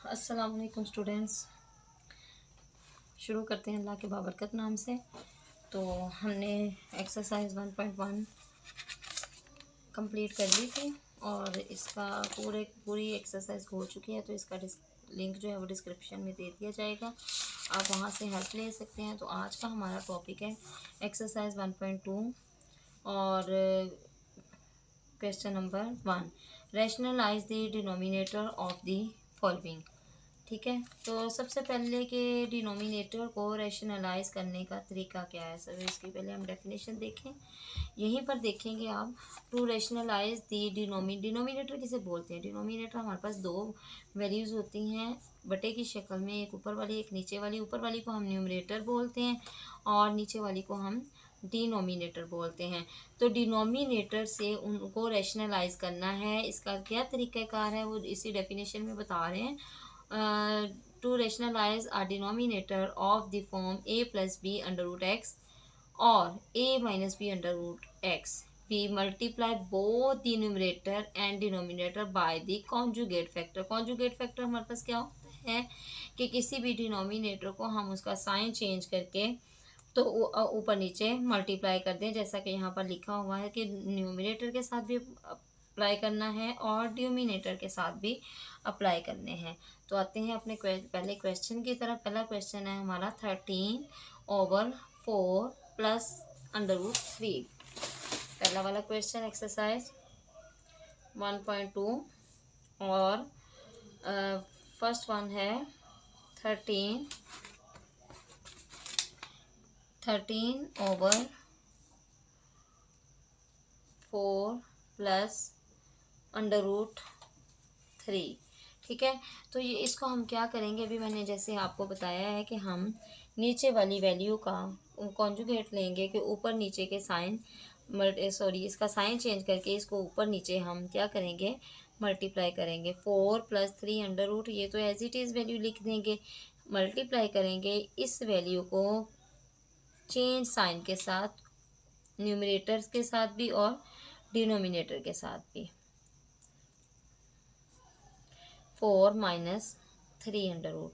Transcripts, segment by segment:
अस्सलाम वालेकुम स्टूडेंट्स। शुरू करते हैं अल्लाह के बाबरकत नाम से। तो हमने एक्सरसाइज 1.1 कंप्लीट कर ली थी और इसका पूरी एक्सरसाइज हो चुकी है। तो इसका लिंक जो है वो डिस्क्रिप्शन में दे दिया जाएगा, आप वहाँ से हेल्प ले सकते हैं। तो आज का हमारा टॉपिक है एक्सरसाइज 1.2 और question number 1, rationalise the denominator of the following. ठीक है, तो सबसे पहले के डिनोमिनेटर को रैशनलाइज करने का तरीका क्या है सर, इसकी पहले हम डेफिनेशन देखें। यहीं पर देखेंगे आप, टू रैशनलाइज दी डिनोमिनेटर किसे बोलते हैं। डिनोमिनेटर हमारे पास दो वैल्यूज़ होती हैं बटे की शक्ल में, एक ऊपर वाली एक नीचे वाली। ऊपर वाली को हम न्यूमरेटर बोलते हैं और नीचे वाली को हम डिनोमिनेटर बोलते हैं। तो डिनोमिनेटर से उनको रैशनलाइज करना है, इसका क्या तरीक़ाकार है वो इसी डेफिनेशन में बता रहे हैं। To rationalize a denominator of the form a plus b under root x or a minus b under root x, we multiply both the numerator and denominator by the conjugate factor। conjugate factor हमारे पास क्या होता है कि किसी भी denominator को हम उसका साइन चेंज करके तो ऊपर नीचे मल्टीप्लाई कर दें, जैसा कि यहाँ पर लिखा हुआ है कि न्यूमिनेटर के साथ भी अप्लाई करना है और डिनोमिनेटर के साथ भी अप्लाई करने हैं। तो आते हैं अपने पहले क्वेश्चन की तरफ। पहला क्वेश्चन है हमारा 13/4 प्लस √3। पहला वाला क्वेश्चन एक्सरसाइज 1.2 और फर्स्ट वन है 13/4 प्लस √3। ठीक है, तो ये इसको हम क्या करेंगे, अभी मैंने जैसे आपको बताया है कि हम नीचे वाली वैल्यू का कॉन्जुगेट लेंगे कि ऊपर नीचे के साइन इसका साइन चेंज करके इसको ऊपर नीचे हम क्या करेंगे, मल्टीप्लाई करेंगे। 4 + 3 ये तो एज इट इज़ वैल्यू लिख देंगे। मल्टीप्लाई करेंगे इस वैल्यू को चेंज साइन के साथ, न्यूमरेटर्स के साथ भी और डिनोमिनेटर के साथ भी। 4 - 3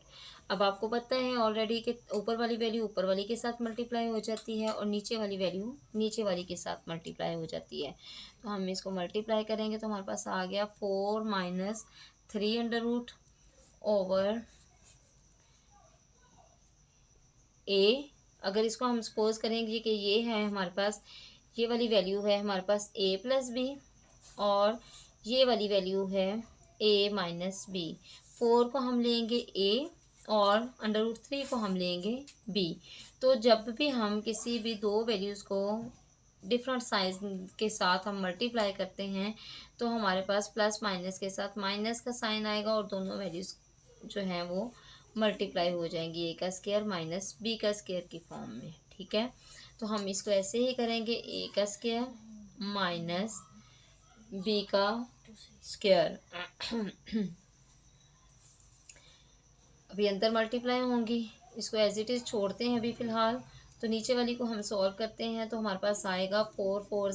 अब आपको पता है ऑलरेडी कि ऊपर वाली वैल्यू ऊपर वाली के साथ मल्टीप्लाई हो जाती है और नीचे वाली वैल्यू नीचे वाली के साथ मल्टीप्लाई हो जाती है। तो हम इसको मल्टीप्लाई करेंगे तो हमारे पास आ गया 4 - 3 ओवर ए। अगर इसको हम सपोज करेंगे कि ये है हमारे पास, ये वाली वैल्यू है हमारे पास a + b और ये वाली वैल्यू है a - b। 4 को हम लेंगे a और √3 को हम लेंगे b। तो जब भी हम किसी भी दो वैल्यूज़ को डिफरेंट साइज के साथ हम मल्टीप्लाई करते हैं तो हमारे पास प्लस माइनस के साथ माइनस का साइन आएगा और दोनों वैल्यूज़ जो हैं वो मल्टीप्लाई हो जाएंगी, a का स्क्वायर माइनस b का स्क्वायर की फॉर्म में। ठीक है, तो हम इसको ऐसे ही करेंगे, a का स्क्वायर माइनस b का स्क्वायर अभी अंदर मल्टीप्लाई होंगी, इसको एज इट इज़ छोड़ते हैं अभी फ़िलहाल। तो नीचे वाली को हम सॉल्व करते हैं तो हमारे पास आएगा 4 4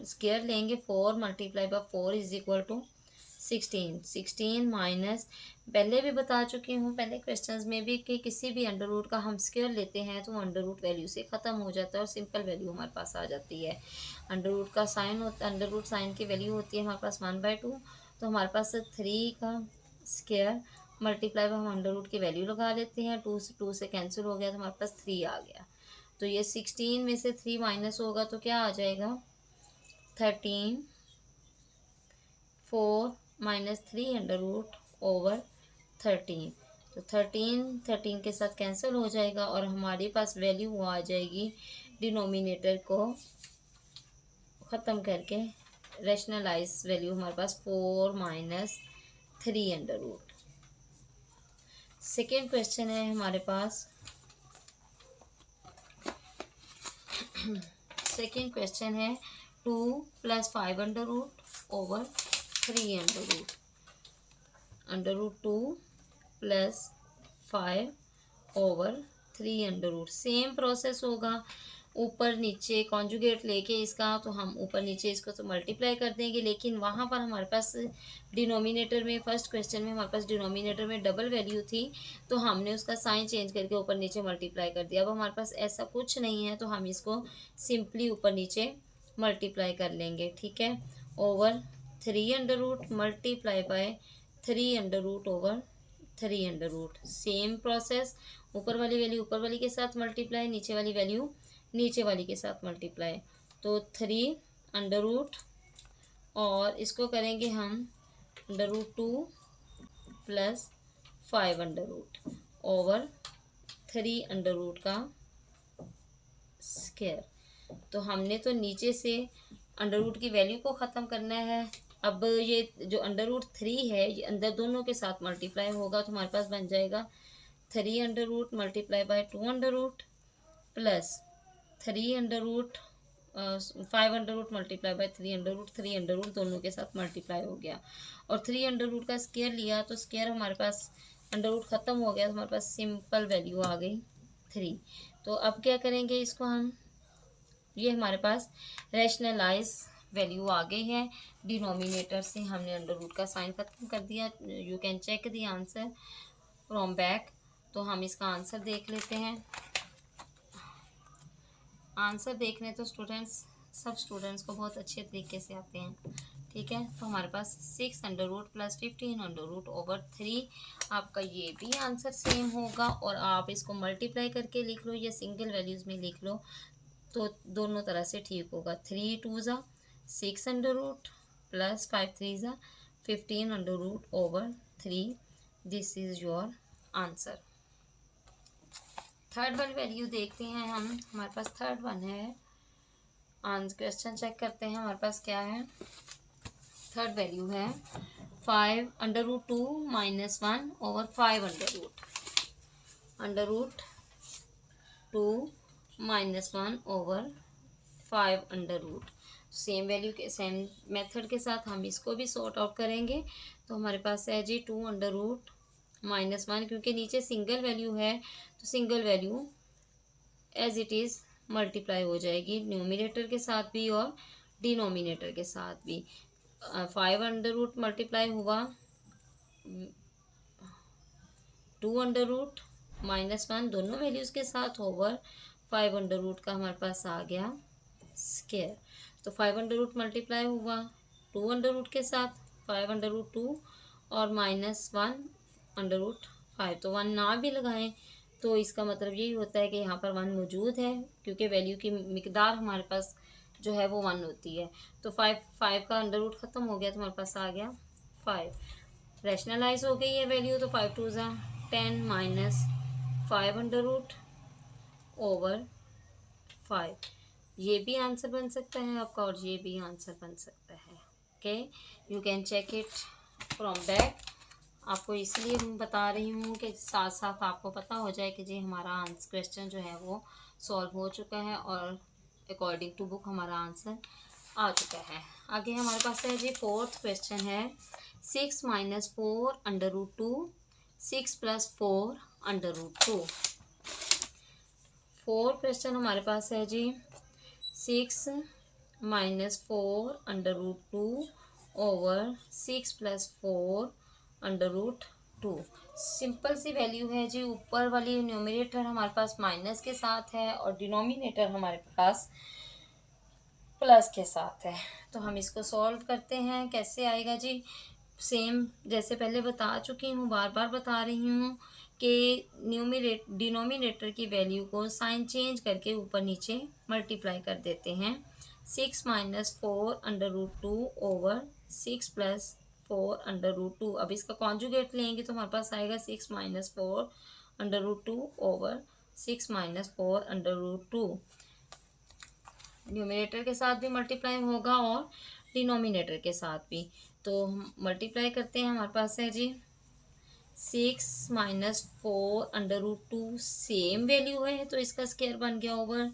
स्क्वायर लेंगे। 4 × 4 = 16। 16 माइनस, पहले भी बता चुकी हूँ पहले क्वेश्चंस में भी कि किसी भी अंडर रूट का हम स्क्वायर लेते हैं तो अंडर रूट वैल्यू से ख़त्म हो जाता है और सिंपल वैल्यू हमारे पास आ जाती है। अंडर रूट का साइन होता है, अंडर रूट साइन की वैल्यू होती है हमारे पास 1/2। तो हमारे पास 3 का स्क्वायर मल्टीप्लाई हम अंडर रूट की वैल्यू लगा लेते हैं, 2 से कैंसिल हो गया तो हमारे पास 3 आ गया। तो ये 16 में से 3 माइनस होगा तो क्या आ जाएगा, 13 4 - 3 तो 13 के साथ कैंसिल हो जाएगा और हमारे पास वैल्यू वो आ जाएगी, डिनोमिनेटर को ख़त्म करके रैशनलाइज वैल्यू हमारे पास 4 - 3 सेकेंड क्वेश्चन है हमारे पास। सेकेंड क्वेश्चन है 2 + 5 ओवर 3 √2 + 5 ओवर 3 सेम प्रोसेस होगा। ऊपर नीचे कॉन्जुगेट लेके इसका, तो हम ऊपर नीचे इसको तो मल्टीप्लाई कर देंगे, लेकिन वहाँ पर हमारे पास डिनोमिनेटर में, फर्स्ट क्वेश्चन में हमारे पास डिनोमिनेटर में डबल वैल्यू थी, तो हमने उसका साइन चेंज करके ऊपर नीचे मल्टीप्लाई कर दिया। अब हमारे पास ऐसा कुछ नहीं है, तो हम इसको सिंपली ऊपर नीचे मल्टीप्लाई कर लेंगे, ठीक है। Over 3 under root multiply by 3 under root over 3 under root. Same process, ऊपर वाली वैल्यू ऊपर वाली के साथ मल्टीप्लाई, नीचे वाली वैल्यू नीचे वाली के साथ मल्टीप्लाई। तो 3 अंडर रूट और इसको करेंगे हम under root 2 plus 5 under root over 3 under root का स्क्वायर। तो हमने तो नीचे से अंडर रूट की वैल्यू को ख़त्म करना है। अब ये जो अंडर रूट 3 है ये अंदर दोनों के साथ मल्टीप्लाई होगा, तो हमारे पास बन जाएगा 3 under root multiply by 2 under root plus 3 under root 5 under root multiply by 3 under root. 3 under root दोनों के साथ मल्टीप्लाई हो गया और 3 अंडर रूट का स्क्वायर लिया, तो स्क्वायर हमारे पास अंडर रूट ख़त्म हो गया, तो हमारे पास सिंपल वैल्यू आ गई 3। तो अब क्या करेंगे इसको हम, ये हमारे पास रैशनलाइज वैल्यू आ गई है। डिनोमिनेटर से हमने अंडर रूट का साइन ख़त्म कर दिया। You can check the answer from back. तो हम इसका आंसर देख लेते हैं। आंसर देखने तो सब स्टूडेंट्स को बहुत अच्छे तरीके से आते हैं, ठीक है। तो हमारे पास 6 under root plus 15 under root over 3, आपका ये भी आंसर सेम होगा। और आप इसको मल्टीप्लाई करके लिख लो या सिंगल वैल्यूज़ में लिख लो, तो दोनों तरह से ठीक होगा। 3 2 ज़ा 6 अंडर रूट प्लस 5 3 ज़ा 15 under root over 3। This is your answer. Third वाली वैल्यू देखते हैं हम। हमारे पास थर्ड वन है। आंसर क्वेश्चन चेक करते हैं हमारे पास क्या है। थर्ड वैल्यू है 5 under root 2 minus 1 over 5 under root 2 minus 1 over 5 under root. Same value के सेम मेथड के साथ हम इसको भी सॉर्ट आउट करेंगे। तो हमारे पास है जी 2 अंडर रूट -1, क्योंकि नीचे सिंगल वैल्यू है तो single value as it is multiply हो जाएगी, न्यूमिनेटर के साथ भी और डिनोमिनेटर के साथ भी। 5 अंडर रूट मल्टीप्लाई हुआ 2 अंडर रूट -1 दोनों वैल्यूज़ के साथ ओवर 5 अंडर रूट का हमारे पास आ गया स्क्वायर। तो 5 अंडर रूट मल्टीप्लाई हुआ 2 अंडर रूट के साथ 5 अंडर रूट 2 और -1 अंडर रूट 5। तो 1 ना भी लगाएं तो इसका मतलब यही होता है कि यहाँ पर 1 मौजूद है, क्योंकि वैल्यू की मिकदार हमारे पास जो है वो 1 होती है। तो 5 का अंडर रूट ख़त्म हो गया, तो हमारे पास आ गया 5। रैशनलाइज हो गई है वैल्यू, तो 5 2 ज़ा 10 माइनस 5 अंडर रूट ओवर 5। ये भी आंसर बन सकता है आपका और ये भी आंसर बन सकता है। Okay, you can check it from back. आपको इसलिए बता रही हूँ कि साथ साथ आपको पता हो जाए कि जी हमारा आंसर क्वेश्चन जो है वो सॉल्व हो चुका है और अकॉर्डिंग टू बुक हमारा आंसर आ चुका है। आगे हमारे पास है जी फोर्थ क्वेश्चन है 6 - 4 under root 2 6 + 4 under root 2। Fourth question हमारे पास है जी 6 - 4 under root 2 over 6 + 4 under root 2। Simple सी वैल्यू है जी। ऊपर वाली न्यूमरेटर हमारे पास माइनस के साथ है और डिनोमिनेटर हमारे पास प्लस के साथ है। तो हम इसको सॉल्व करते हैं। कैसे आएगा जी, सेम जैसे पहले बता चुकी हूँ, बार बार बता रही हूँ कि डिनोमिनेटर की वैल्यू को साइन चेंज करके ऊपर नीचे मल्टीप्लाई कर देते हैं। 6 - 4 under root 2 over 6 + 4 under root 2। अब इसका कॉन्जुगेट लेंगे तो हमारे पास आएगा 6 - 4 under root 2 over 6 - 4 under root 2। Numerator के साथ भी मल्टीप्लाई होगा और डिनोमिनेटर के साथ भी। तो हम मल्टीप्लाई करते हैं। हमारे पास है जी 6 - 4 अंडर रूट 2 सेम वैल्यू है, तो इसका स्क्वायर बन गया ओवर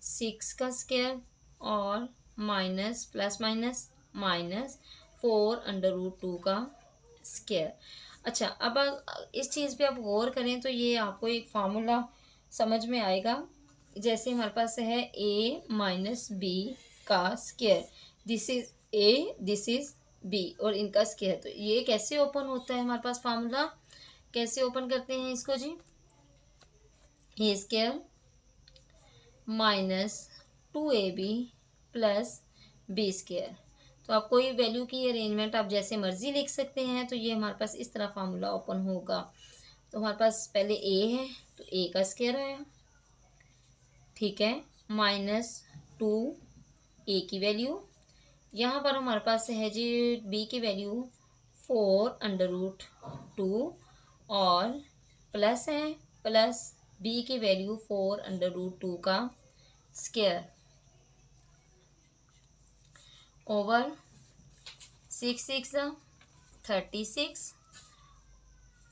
6 का स्क्वायर और minus plus minus -4 under root 2 का स्क्वायर। अच्छा, अब इस चीज़ पे आप गौर करें तो ये आपको एक फार्मूला समझ में आएगा जैसे हमारे पास है ए माइनस बी का square, this is A, this is B, और इनका स्क्वायर। तो ये कैसे ओपन होता है हमारे पास फार्मूला, कैसे ओपन करते हैं इसको जी, a square minus 2ab plus b square. तो आप कोई वैल्यू की अरेंजमेंट आप जैसे मर्जी लिख सकते हैं। तो ये हमारे पास इस तरह फार्मूला ओपन होगा। तो हमारे पास पहले ए है तो ए का स्क्वायर आया, ठीक है, माइनस 2 ए की वैल्यू, यहाँ पर हमारे पास है जी बी की वैल्यू 4√2 और प्लस है, प्लस बी की वैल्यू 4√2 का स्क्वायर ओवर 6 6 36,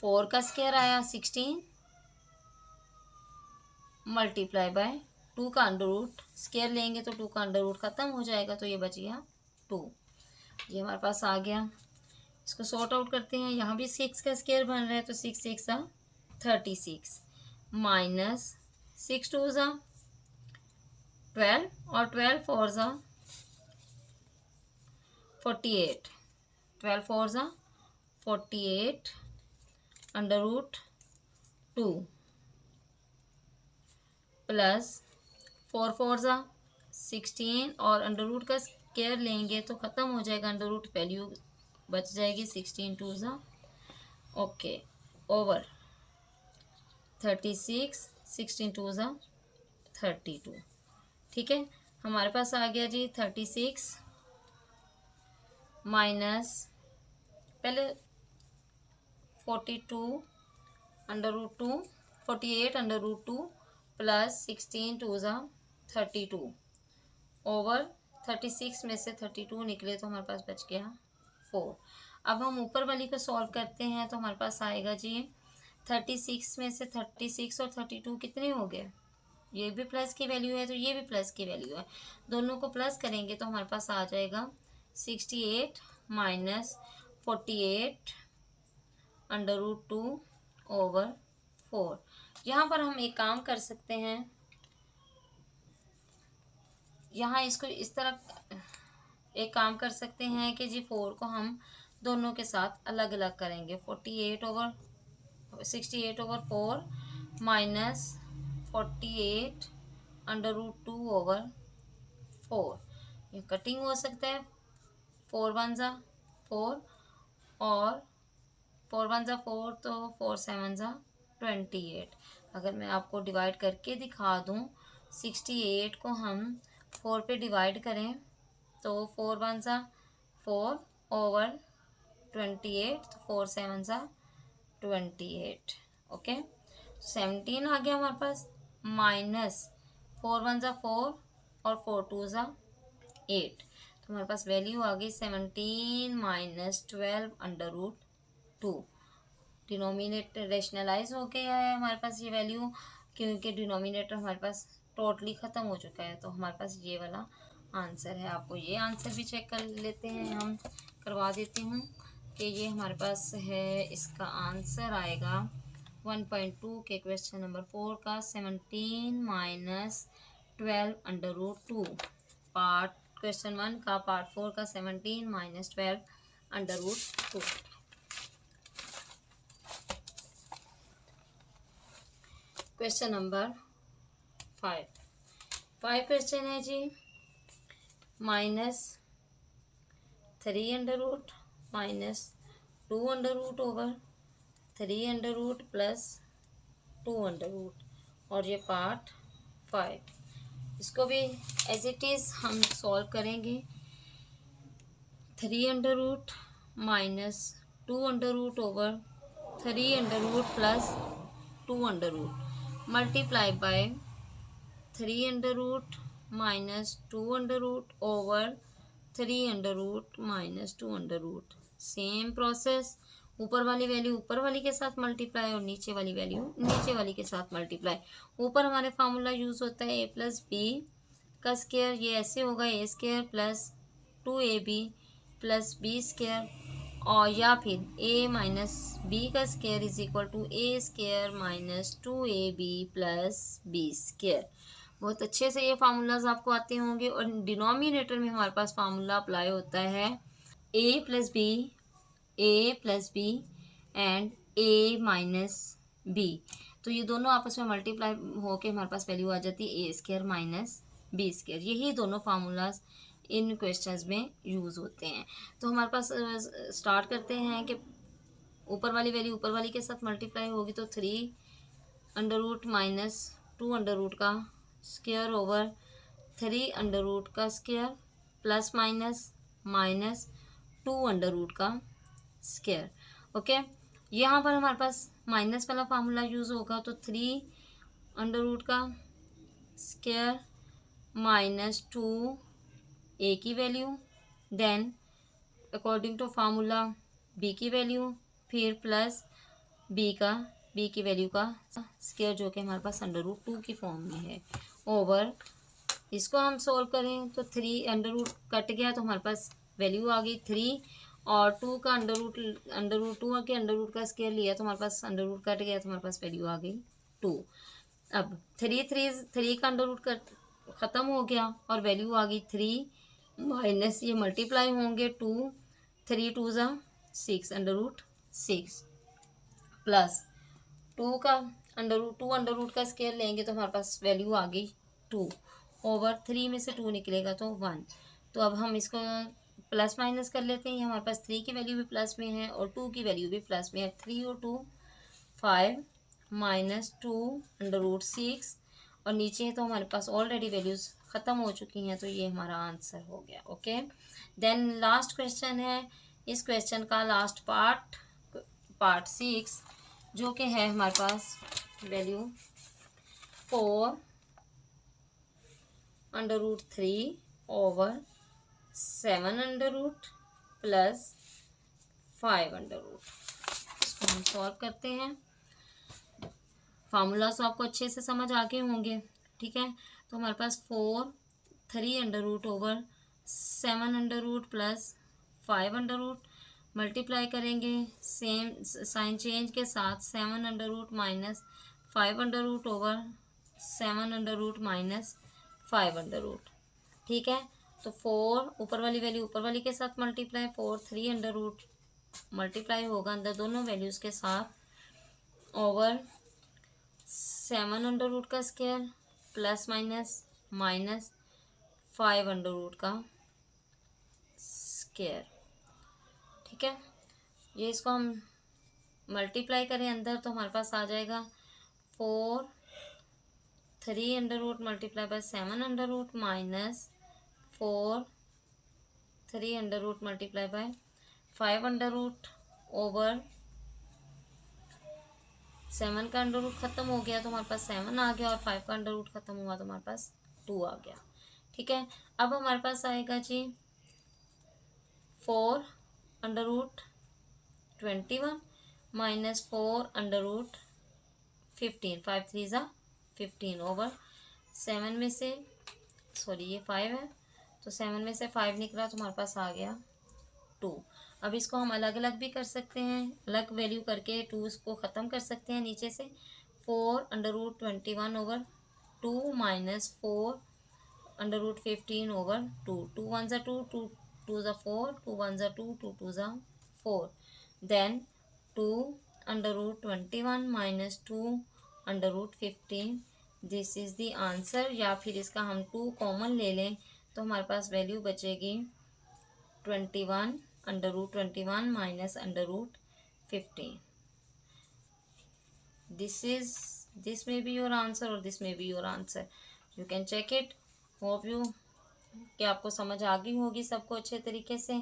4 का स्क्वायर आया 16 मल्टीप्लाई बाय 2 का अंडर रूट, स्क्वायर लेंगे तो 2 का अंडर रूट खत्म हो जाएगा, तो ये बच गया 2। ये हमारे पास आ गया। इसको सॉर्ट आउट करते हैं। यहाँ भी 6 का स्क्वायर बन रहा है तो 6 6 36 माइनस 6 2 12 और 12 4 48, 12 4 48 अंडर रूट 2 प्लस 4 4 16 और अंडर रूट का स्क्वायर लेंगे तो ख़त्म हो जाएगा, अंडर रूट वैल्यू बच जाएगी 16 2 ओके, ओवर 36 16 2 32। ठीक है, हमारे पास आ गया जी 36 माइनस पहले 42 अंडर रूट 2, 48 अंडर रूट 2 प्लस 16 2 32 ओवर 36 में से 32 निकले तो हमारे पास बच गया 4। अब हम ऊपर वाली को सॉल्व करते हैं तो हमारे पास आएगा जी 36 में से 36 और 32 कितने हो गए, ये भी प्लस की वैल्यू है तो ये भी प्लस की वैल्यू है, दोनों को प्लस करेंगे तो हमारे पास आ जाएगा 68 माइनस 48 अंडर रूट 2 ओवर 4। यहाँ पर हम एक काम कर सकते हैं, यहाँ इसको इस तरह एक काम कर सकते हैं कि जी 4 को हम दोनों के साथ अलग अलग करेंगे। 68 over 4 minus 48 under root 2 over 4, ये कटिंग हो सकता है। 4 1 4 और 4 1 4 तो 4 7 28। अगर मैं आपको डिवाइड करके दिखा दूँ, 68 को हम 4 पे डिवाइड करें तो 4 1 4 ओवर 28, तो 4 7 28। ओके, 17 आ गया हमारे पास, माइनस 4 1 4 और 4 2 8, तो हमारे पास वैल्यू आ गई 17 minus 12 under root 2। Denominator rationalise हो गया है हमारे पास ये वैल्यू, क्योंकि डिनोमिनेटर हमारे पास टोटली ख़त्म हो चुका है, तो हमारे पास ये वाला आंसर है। आपको ये आंसर भी चेक कर लेते हैं, हम करवा देती हूँ कि ये हमारे पास है। इसका आंसर आएगा 1.2 के क्वेश्चन नंबर 4 का 17 minus 12 under root 2, part question 1 का पार्ट 4 का 17 minus 12 under root 2। Question number 5 question है जी, minus 3 under root minus 2 under root over 3 under root plus 2 under root, और ये पार्ट 5। इसको भी एज इट इज़ हम सॉल्व करेंगे। 3 under root minus 2 under root over 3 under root plus 2 under root multiply by 3 under root minus 2 under root over 3 under root minus 2 under root. Same process, ऊपर वाली value ऊपर वाली के साथ multiply और नीचे वाली वैल्यू नीचे वाली के साथ मल्टीप्लाई। ऊपर हमारे फार्मूला यूज़ होता है ए प्लस बी का स्क्वायर, ये ऐसे होगा a square plus 2ab plus b square, और या फिर a माइनस बी का square is equal to a square minus 2ab plus b square. बहुत अच्छे से ये फार्मूलाज आपको आते होंगे। और डिनोमिनेटर में हमारे पास फार्मूला अप्लाई होता है a plus B and a minus B. तो ये दोनों आपस में मल्टीप्लाई होके हमारे पास वैल्यू आ जाती है ए स्क्वायर माइनस बी स्क्वायर। यही दोनों फार्मूलाज इन क्वेश्चंस में यूज़ होते हैं। तो हमारे पास स्टार्ट करते हैं कि ऊपर वाली वैल्यू ऊपर वाली के साथ मल्टीप्लाई होगी तो 3 माइनस 2 का स्क्वायर ओवर 3 का स्क्वायर प्लस माइनस 2 का स्क्वायर। ओके, यहाँ पर हमारे पास माइनस वाला फार्मूला यूज़ होगा तो 3 का स्क्वायर माइनस 2 a की value, then according to formula b की वैल्यू, फिर प्लस b की वैल्यू का स्क्वायर जो कि हमारे पास √2 की फॉर्म में है ओवर। इसको हम सोल्व करें तो 3 कट गया तो हमारे पास वैल्यू आ गई 3 और 2 का √2 के √ का स्क्वायर लिया तो हमारे पास √ कट गया तो हमारे पास वैल्यू आ गई 2। अब 3 का √ ख़त्म हो गया और वैल्यू आ गई 3 माइनस ये मल्टीप्लाई होंगे 2, 3 2 ज़ा 6 √6 प्लस 2 का √2 का स्क्वायर लेंगे तो हमारे पास वैल्यू आ गई 2 ओवर 3 में से 2 निकलेगा तो 1। तो अब हम इसको प्लस माइनस कर लेते हैं। हमारे पास 3 की वैल्यू भी प्लस में है और 2 की वैल्यू भी प्लस में है। 3 और 2 5 माइनस 2 √6 और नीचे है तो हमारे पास ऑलरेडी वैल्यूज़ ख़त्म हो चुकी हैं तो ये हमारा आंसर हो गया। ओके, देन लास्ट क्वेश्चन है। इस क्वेश्चन का लास्ट पार्ट 6 जो कि है हमारे पास वैल्यू 4 √3 ओवर 7 प्लस 5 इसको हम सॉल्व करते हैं। फार्मूला तो आपको अच्छे से समझ आ गए होंगे, ठीक है। तो हमारे पास 3 ओवर 7 प्लस 5 मल्टीप्लाई करेंगे सेम साइन चेंज के साथ 7 माइनस 5 ओवर 7 माइनस 5 ठीक है। तो 4 ऊपर वाली वैल्यू ऊपर वाली के साथ मल्टीप्लाई 4 3 मल्टीप्लाई होगा अंदर दोनों वैल्यूज़ के साथ ओवर 7 का स्क्वायर प्लस माइनस 5 का स्क्वायर, ठीक है। ये इसको हम मल्टीप्लाई करें अंदर तो हमारे पास आ जाएगा 3 multiply by 7 minus 3 multiply by 5 over 7 का ख़त्म हो गया तो हमारे पास 7 आ गया और 5 का ख़त्म हुआ तो हमारे पास 2 आ गया, ठीक है। अब हमारे पास आएगा जी 4 √21 माइनस 4 √15 5 3 ज़ा 15 ओवर 7 में से ये 5 है तो 7 में से 5 निकला तो हमारे पास आ गया 2। अब इसको हम अलग अलग भी कर सकते हैं, अलग वैल्यू करके 2 इसको ख़त्म कर सकते हैं नीचे से। 4 √21 ओवर 2 माइनस 4 √15 ओवर 2 2 1 ज़ा 2 2 2 ज़ा 4 2 1 ज़ा 2 2 2 ज़ा 4 then 2 √21 minus 2 √15 this is the answer. या फिर इसका हम 2 कॉमन ले लें तो हमारे पास वैल्यू बचेगी 21 √21 minus √15। this may be your answer और this may be your answer, you can check it। Hope you कि आपको समझ आ गई होगी सबको अच्छे तरीके से।